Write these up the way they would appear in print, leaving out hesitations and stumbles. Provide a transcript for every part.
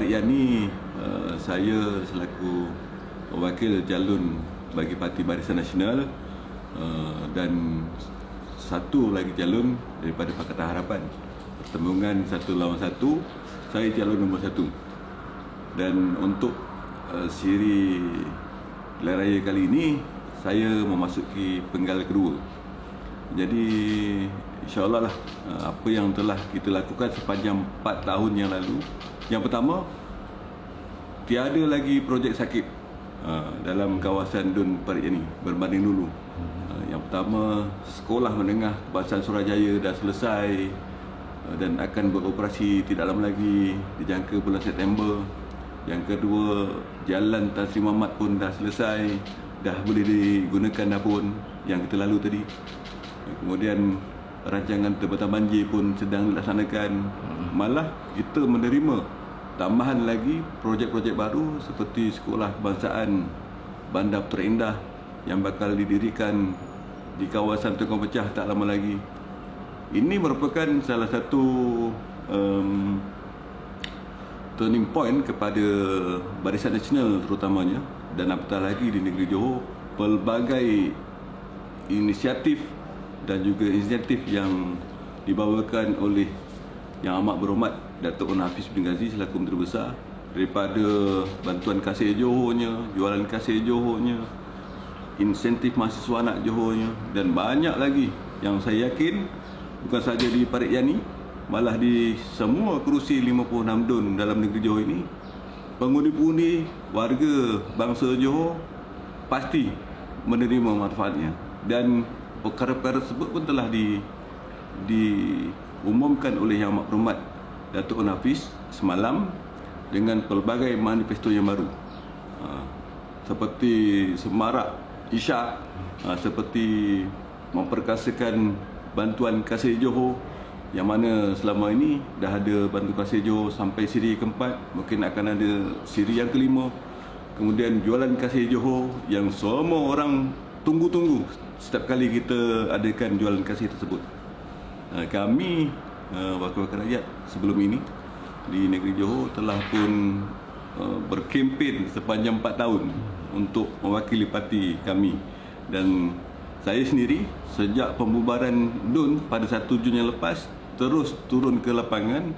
Parit Yani, saya selaku wakil calon bagi Parti Barisan Nasional dan satu lagi calon daripada Pakatan Harapan. Pertembungan 1 lawan 1, saya calon nombor 1. Dan untuk siri pilihan raya kali ini, saya memasuki penggal kedua. Jadi insya-Allah lah, apa yang telah kita lakukan sepanjang 4 tahun yang lalu. Yang pertama, tiada lagi projek sakit dalam kawasan Dun Parit Yani berbanding dulu. Yang pertama, sekolah menengah kebangsaan Surajaya dah selesai dan akan beroperasi tidak lama lagi, dijangka bulan September. Yang kedua, jalan Tan Sri Mamat pun dah selesai, dah boleh digunakan dah pun yang kita lalu tadi. Kemudian rancangan tempatan banjir pun sedang dilaksanakan. Malah kita menerima tambahan lagi projek-projek baru seperti Sekolah Kebangsaan Bandar Putera Indah yang bakal didirikan di kawasan Tengah Pecah tak lama lagi. Ini merupakan salah satu turning point kepada Barisan Nasional terutamanya, dan apatah lagi di negeri Johor, pelbagai inisiatif dan juga insentif yang dibawakan oleh Yang Amat Berhormat Datuk Hafiz bin Ghazi selaku Menteri Besar, daripada bantuan kasih Johornya, jualan kasih Johornya, insentif mahasiswa anak Johornya, dan banyak lagi yang saya yakin bukan saja di Parit Yani, malah di semua kerusi 56 dun dalam negeri Johor ini, pengundi-pengundi warga bangsa Johor pasti menerima manfaatnya. Dan perkara-perkara tersebut pun telah diumumkan oleh Yang Amat Berhormat Datuk Hafiz semalam dengan pelbagai manifesto yang baru, seperti semarak isyak, seperti memperkasakan bantuan kasih Johor, yang mana selama ini dah ada bantuan kasih Johor sampai siri keempat, mungkin akan ada siri yang kelima. Kemudian jualan kasih Johor yang semua orang tunggu-tunggu setiap kali kita adakan jualan kasih tersebut. Kami wakil-wakil rakyat sebelum ini di negeri Johor telah pun berkempen sepanjang 4 tahun untuk mewakili parti kami. Dan saya sendiri sejak pembubaran DUN pada 1 Jun yang lepas terus turun ke lapangan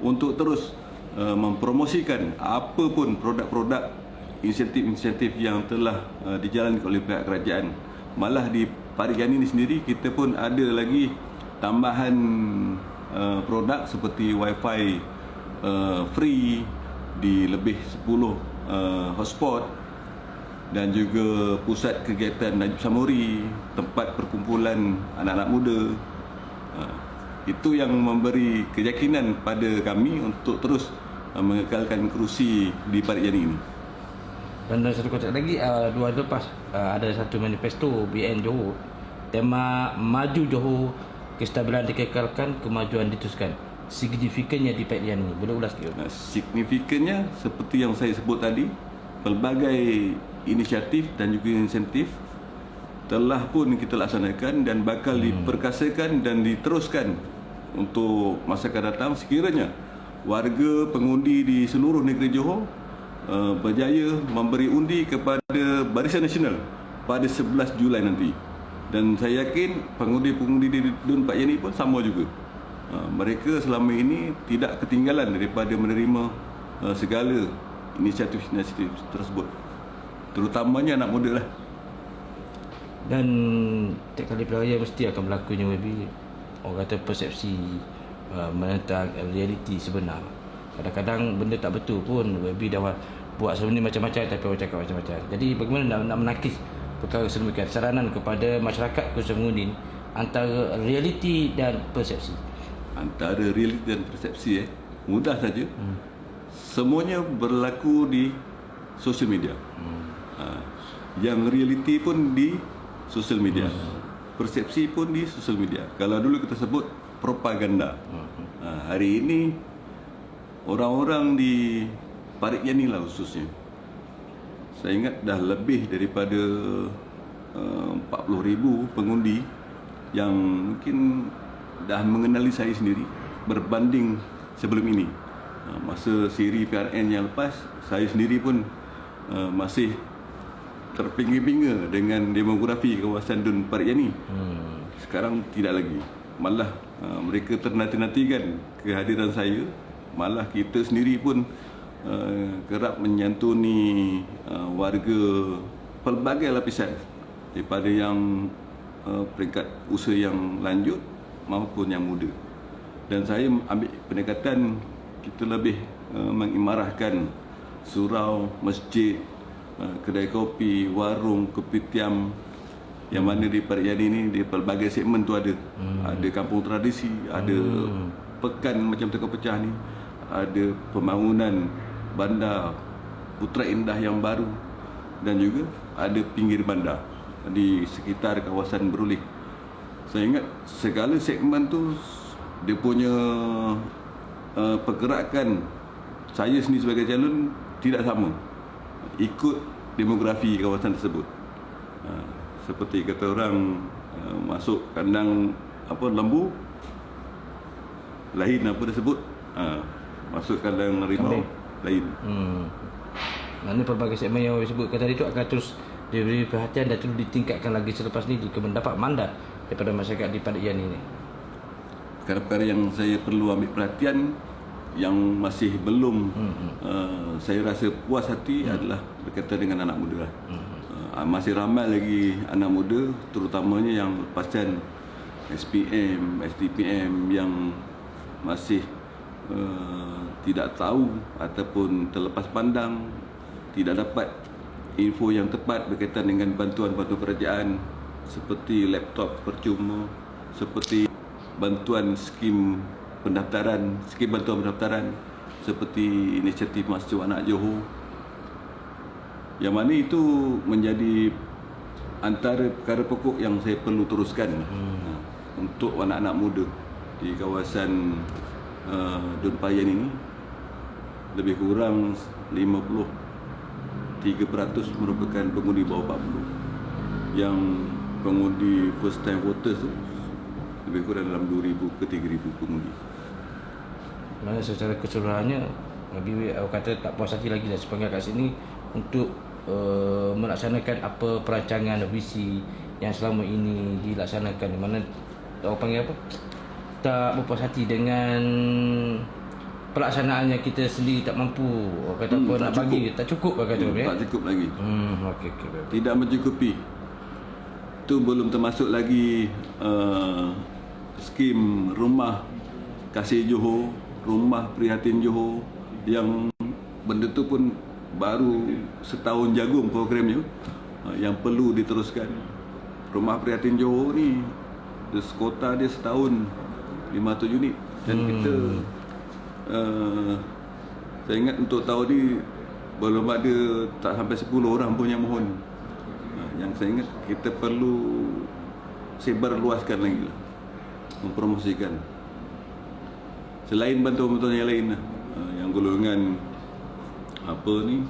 untuk terus mempromosikan apa pun produk-produk insentif-insentif yang telah dijalankan oleh pihak kerajaan. Malah di Parit Yani ini sendiri kita pun ada lagi tambahan produk seperti wifi free di lebih 10 hotspot, dan juga pusat kegiatan Najib Samuri, tempat perkumpulan anak-anak muda. Itu yang memberi keyakinan pada kami untuk terus mengekalkan kerusi di Parit Yani ini. Dan dalam satu konteks lagi, 2 hari lepas ada satu manifesto BN Johor, tema Maju Johor, Kestabilan dikekalkan, Kemajuan diteruskan. Signifikannya di Parit Yani ini, boleh ulas sikit? Signifikannya seperti yang saya sebut tadi, pelbagai inisiatif dan juga insentif telah pun kita laksanakan dan bakal diperkasakan dan diteruskan untuk masa akan datang sekiranya warga pengundi di seluruh negeri Johor berjaya memberi undi kepada Barisan Nasional pada 11 Julai nanti. Dan saya yakin pengundi-pengundi di Dun Parit Yani pun sama juga. Mereka selama ini tidak ketinggalan daripada menerima segala inisiatif-inisiatif tersebut, terutamanya anak muda lah. Dan setiap kali pilihan raya mesti akan berlakunya WB, orang kata persepsi menentang realiti sebenar. Kadang-kadang benda tak betul pun WB dah buat sebenarnya macam-macam, tapi orang cakap macam-macam. Jadi bagaimana nak menakis perkara sedemikian, saranan kepada masyarakat khususnya pengundi antara realiti dan persepsi? Antara realiti dan persepsi mudah saja. Semuanya berlaku di sosial media. Yang realiti pun di sosial media, persepsi pun di sosial media. Kalau dulu kita sebut propaganda, hari ini orang-orang di Parit Yani lah khususnya, saya ingat dah lebih daripada 40,000 pengundi yang mungkin dah mengenali saya sendiri berbanding sebelum ini. Masa siri PRN yang lepas, saya sendiri pun masih terpinga-pinga dengan demografi kawasan Dun Pariani. Sekarang tidak lagi. Malah mereka ternanti-nantikan kehadiran saya. Malah kita sendiri pun kerap menyantuni warga pelbagai lapisan, daripada yang peringkat usia yang lanjut maupun yang muda. Dan saya ambil pendekatan kita lebih mengimarahkan surau, masjid, kedai kopi, warung, kopitiam yang mana di Pariani ini di pelbagai segmen tu ada. Ada kampung tradisi, ada pekan macam Tekong Pecah ni, ada pembangunan bandar Putra Indah yang baru, dan juga ada pinggir bandar di sekitar kawasan Berulih. Saya ingat segala segmen tu dia punya pergerakan saya sendiri sebagai calon tidak sama, ikut demografi kawasan tersebut. Seperti kata orang, masuk kandang lembu, lain apa disebut, masuk kandang harimau, lain. Mana pelbagai segmen yang saya sebutkan tadi itu akan terus diberi perhatian dan terus ditingkatkan lagi selepas ini jika mendapat mandat daripada masyarakat di Pariani ini. Perkara-perkara yang saya perlu ambil perhatian yang masih belum saya rasa puas hati adalah berkaitan dengan anak muda. Masih ramai lagi anak muda, terutamanya yang lepasan SPM, SDPM yang masih tidak tahu ataupun terlepas pandang, tidak dapat info yang tepat berkaitan dengan bantuan-bantuan kerajaan seperti laptop percuma, seperti bantuan skim pendaftaran, skim bantuan pendaftaran seperti inisiatif Mahasiswa Anak Johor, yang mana itu menjadi antara perkara pokok yang saya perlu teruskan untuk anak-anak muda di kawasan Dun Pariani ini. Lebih kurang 53% merupakan pengundi bawah 40, yang pengundi first time voters tu lebih kurang dalam 2,000 ke 3,000 pengundi. Mana secara keseluruhannya Nabi kata tak puas hati lagi dan sepanjang kat sini untuk melaksanakan apa perancangan visi yang selama ini dilaksanakan, di mana orang panggil apa, tak berpuas hati dengan pelaksanaannya, kita sendiri tak mampu, orang kata apa nak bagi, tak cukup orang kata tak cukup lagi. Okay. Tidak mencukupi. Itu belum termasuk lagi skim rumah kasih Johor, rumah prihatin Johor, yang benda tu pun baru setahun jagung programnya, yang perlu diteruskan. Rumah prihatin Johor ni kota dia setahun 500 unit, dan kita saya ingat untuk tahun ni belum ada, tak sampai 10 orang pun yang mohon. Yang saya ingat kita perlu sebar luaskan lagi lah, mempromosikan selain bantuan-bantuan yang lain lah, yang golongan apa ni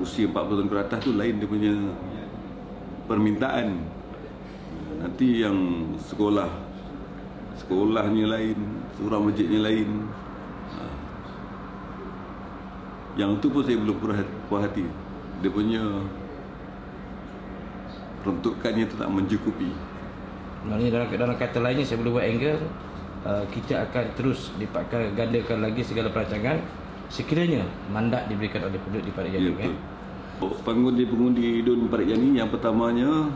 usia 40 tahun ke atas tu lain dia punya permintaan. Nanti yang sekolahnya lain, surau masjidnya lain. Yang tu pun saya belum puas hati. Dia punya peruntukannya tu tak mencukupi. Maknanya dalam kata lainnya, saya boleh buat angle, kita akan terus dipakar gandakan lagi segala perancangan sekiranya mandat diberikan oleh penduduk di Pariani. Ya, pengundi-pengundi Dun Pariani, yang pertamanya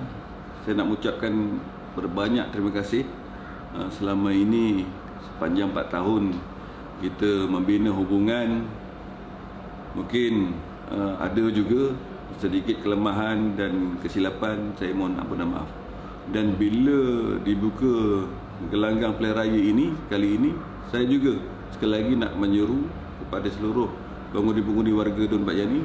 saya nak mengucapkan berbanyak terima kasih. Selama ini sepanjang 4 tahun kita membina hubungan, mungkin ada juga sedikit kelemahan dan kesilapan, saya mohon ampun dan maaf. Dan bila dibuka gelanggang pilihan raya ini kali ini, saya juga sekali lagi nak menyeru kepada seluruh pengundi-pengundi warga Dun Pariani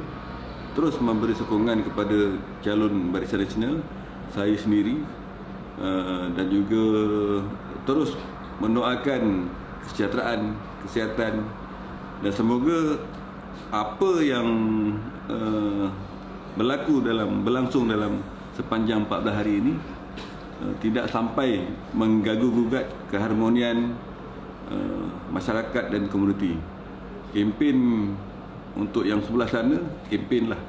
terus memberi sokongan kepada calon Barisan Nasional, saya sendiri, dan juga terus mendoakan kesejahteraan, kesihatan, dan semoga apa yang berlangsung dalam sepanjang 14 hari ini tidak sampai mengganggu-gugat keharmonian masyarakat dan komuniti. Kempen untuk yang sebelah sana, kempen lah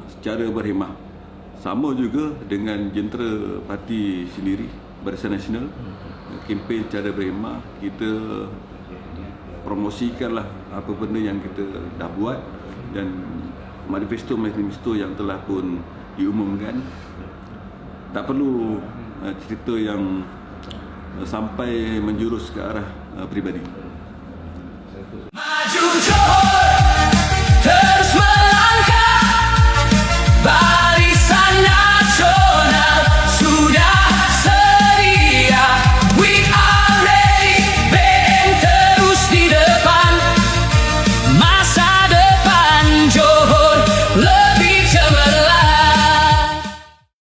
secara berhemah. Sama juga dengan jentera parti sendiri, Barisan Nasional, kempen secara berhemah. Kita promosikanlah apa benda yang kita dah buat dan manifesto yang telah pun diumumkan. Tak perlu cerita yang sampai menjurus ke arah peribadi.